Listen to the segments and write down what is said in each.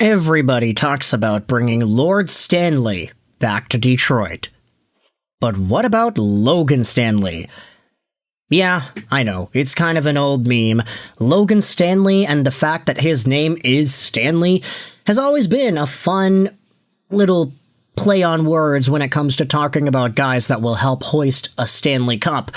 Everybody talks about bringing Lord Stanley back to Detroit. But what about Logan Stanley? Yeah, I know, it's kind of an old meme. Logan Stanley and the fact that his name is Stanley has always been a fun little play on words when it comes to talking about guys that will help hoist a Stanley Cup.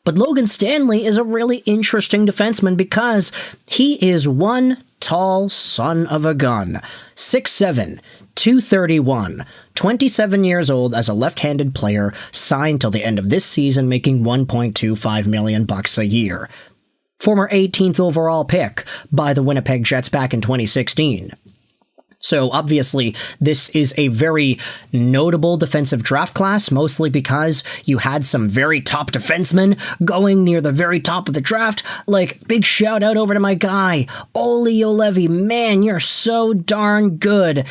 But Logan Stanley is a really interesting defenseman because he is one tall son of a gun. 6'7", 231, 27 years old as a left-handed player, signed till the end of this season, making $1.25 million a year. Former 18th overall pick by the Winnipeg Jets back in 2016. So obviously, this is a very notable defensive draft class, mostly because you had some very top defensemen going near the very top of the draft. Like, big shout out over to my guy, Olli Juolevi. Man, you're so darn good.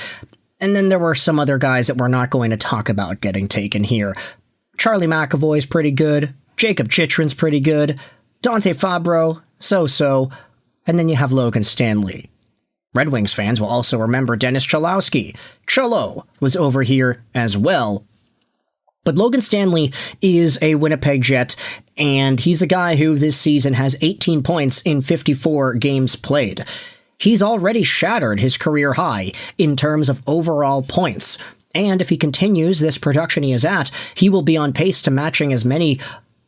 And then there were some other guys that we're not going to talk about getting taken here. Charlie McAvoy's pretty good. Jacob Chychrun's pretty good. Dante Fabro, so-so. And then you have Logan Stanley. Red Wings fans will also remember Dennis Cholowski. Cholo was over here as well. But Logan Stanley is a Winnipeg Jet, and he's a guy who this season has 18 points in 54 games played. He's already shattered his career high in terms of overall points. And if he continues this production he is at, he will be on pace to matching as many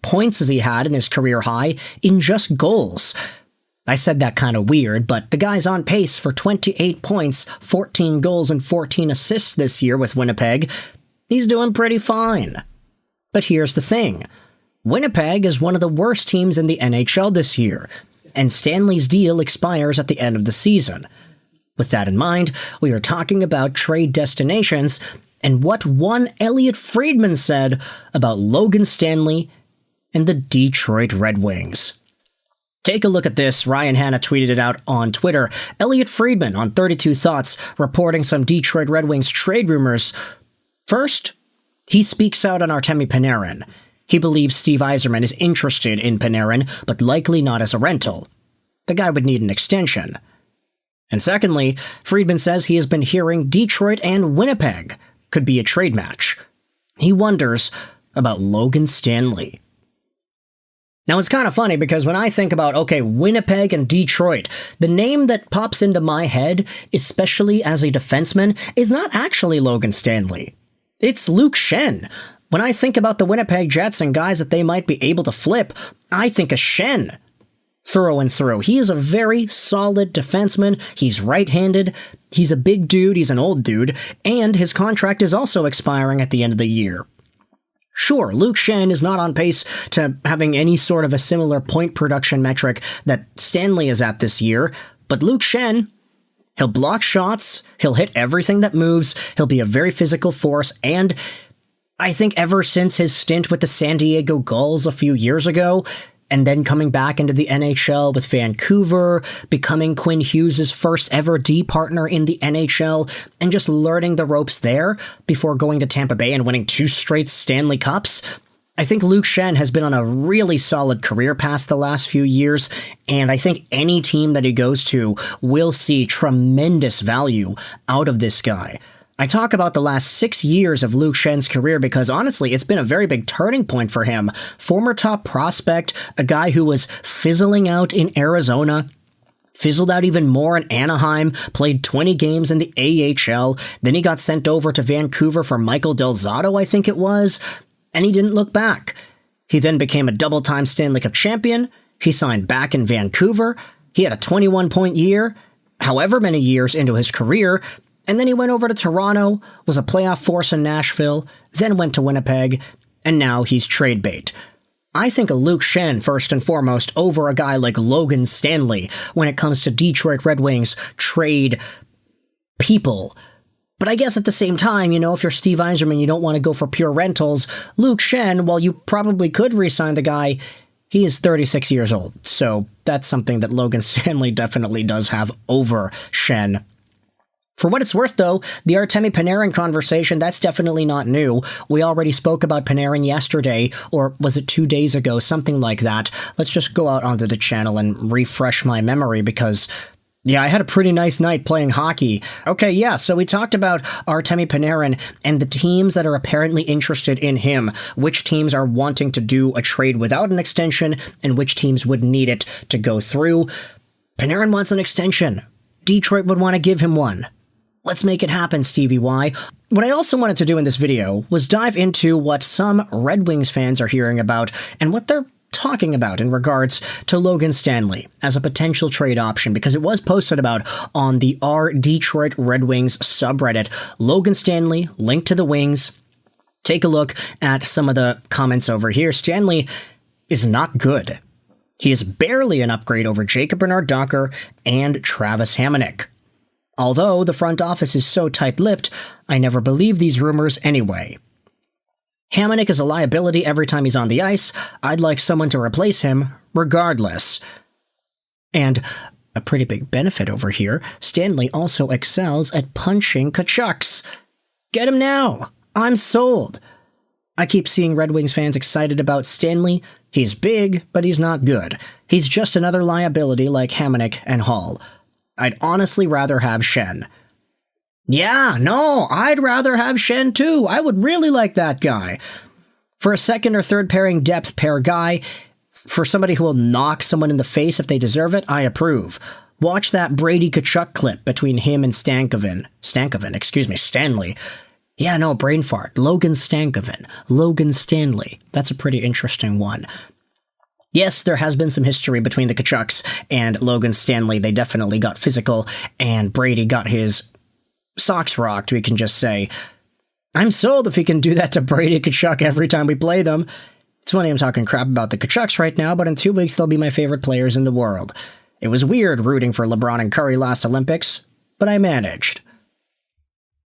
points as he had in his career high in just goals. I said that kind of weird, but the guy's on pace for 28 points, 14 goals, and 14 assists this year with Winnipeg. He's doing pretty fine. But here's the thing. Winnipeg is one of the worst teams in the NHL this year, and Stanley's deal expires at the end of the season. With that in mind, we are talking about trade destinations and what one Elliotte Friedman said about Logan Stanley and the Detroit Red Wings. Take a look at this. Ryan Hanna tweeted it out on Twitter. Elliotte Friedman on 32 Thoughts reporting some Detroit Red Wings trade rumors. First, he speaks out on Artemi Panarin. He believes Steve Yzerman is interested in Panarin, but likely not as a rental. The guy would need an extension. And secondly, Friedman says he has been hearing Detroit and Winnipeg could be a trade match. He wonders about Logan Stanley. Now, it's kind of funny because when I think about, okay, Winnipeg and Detroit, the name that pops into my head, especially as a defenseman, is not actually Logan Stanley. It's Luke Schenn. When I think about the Winnipeg Jets and guys that they might be able to flip, I think of Schenn through and through. He is a very solid defenseman. He's right-handed. He's a big dude. He's an old dude. And his contract is also expiring at the end of the year. Sure, Luke Schenn is not on pace to having any sort of a similar point production metric that Stanley is at this year, but Luke Schenn, he'll block shots, he'll hit everything that moves, he'll be a very physical force, and I think ever since his stint with the San Diego Gulls a few years ago, and then coming back into the NHL with Vancouver, becoming Quinn Hughes' first ever D partner in the NHL, and just learning the ropes there before going to Tampa Bay and winning 2 straight Stanley Cups, I think Luke Schenn has been on a really solid career path the last few years, and I think any team that he goes to will see tremendous value out of this guy. I talk about the last 6 years of Luke Schenn's career because, honestly, it's been a very big turning point for him. Former top prospect, a guy who was fizzling out in Arizona, fizzled out even more in Anaheim, played 20 games in the AHL, then he got sent over to Vancouver for Michael Del Zotto, I think it was, and he didn't look back. He then became a double-time Stanley Cup champion, he signed back in Vancouver, he had a 21-point year, however many years into his career, and then he went over to Toronto, was a playoff force in Nashville, then went to Winnipeg, and now he's trade bait. I think of Luke Schenn first and foremost over a guy like Logan Stanley when it comes to Detroit Red Wings trade people. But I guess at the same time, you know, if you're Steve Yzerman, you don't want to go for pure rentals. Luke Schenn, while you probably could re-sign the guy, he is 36 years old. So that's something that Logan Stanley definitely does have over Schenn. For what it's worth, though, the Artemi Panarin conversation, that's definitely not new. We already spoke about Panarin yesterday, or was it 2 days ago, something like that. Let's just go out onto the channel and refresh my memory, because Yeah, I had a pretty nice night playing hockey. Okay, yeah, so we talked about Artemi Panarin and the teams that are apparently interested in him, which teams are wanting to do a trade without an extension, and which teams would need it to go through. Panarin wants an extension. Detroit would want to give him one. Let's make it happen, Stevie Y. What I also wanted to do in this video was dive into what some Red Wings fans are hearing about and what they're talking about in regards to Logan Stanley as a potential trade option, because it was posted about on the R Detroit Red Wings subreddit. Logan Stanley, linked to the Wings. Take a look at some of the comments over here. Stanley is not good. He is barely an upgrade over Jacob Bernard-Docker and Travis Hamonic. Although the front office is so tight-lipped, I never believe these rumors anyway. Hamonic is a liability every time he's on the ice. I'd like someone to replace him, regardless. And a pretty big benefit over here, Stanley also excels at punching Canucks. Get him now! I'm sold! I keep seeing Red Wings fans excited about Stanley. He's big, but he's not good. He's just another liability like Hamonic and Hall. I'd honestly rather have Schenn. Yeah, no, I'd rather have Schenn too. I would really like that guy. For a second or third pairing depth pair guy, for somebody who will knock someone in the face if they deserve it, I approve. Watch that Brady Tkachuk clip between him and Stanley. Yeah, no, brain fart. Logan Stanley. That's a pretty interesting one. Yes, there has been some history between the Canucks and Logan Stanley. They definitely got physical, and Brady got his socks rocked, we can just say. I'm sold if he can do that to Brady Tkachuk every time we play them. It's funny I'm talking crap about the Canucks right now, but in 2 weeks they'll be my favorite players in the world. It was weird rooting for LeBron and Curry last Olympics, but I managed.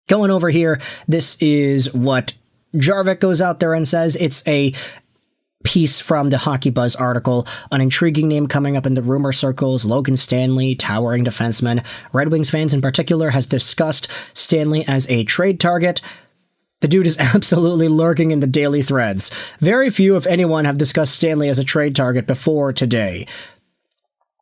Going over here, this is what Jarvik goes out there and says. It's a piece from the Hockey Buzz article. An intriguing name coming up in the rumor circles, Logan Stanley, towering defenseman. Red Wings fans in particular has discussed Stanley as a trade target. The dude is absolutely lurking in the daily threads. Very few, if anyone, have discussed Stanley as a trade target before today.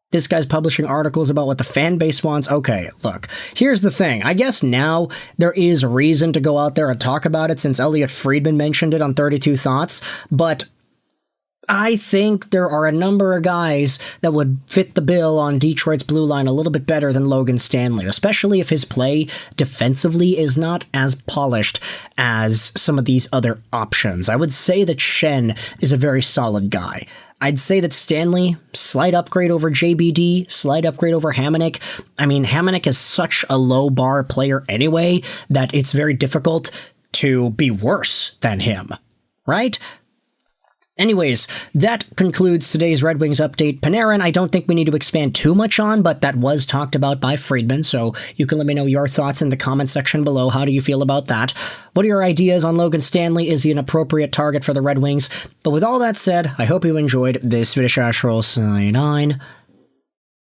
This guy's publishing articles about what the fan base wants. Okay, look, here's the thing. I guess now there is reason to go out there and talk about it since Elliotte Friedman mentioned it on 32 Thoughts, but I think there are a number of guys that would fit the bill on Detroit's blue line a little bit better than Logan Stanley, especially if his play defensively is not as polished as some of these other options. I would say that Schenn is a very solid guy. I'd say that Stanley, slight upgrade over JBD, slight upgrade over Hamonic. I mean, Hamonic is such a low bar player anyway that it's very difficult to be worse than him, right? Anyways, that concludes today's Red Wings update. Panarin, I don't think we need to expand too much on, but that was talked about by Friedman, so you can let me know your thoughts in the comment section below. How do you feel about that? What are your ideas on Logan Stanley? Is he an appropriate target for the Red Wings? But with all that said, I hope you enjoyed this video. Sign on,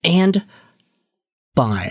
and bye.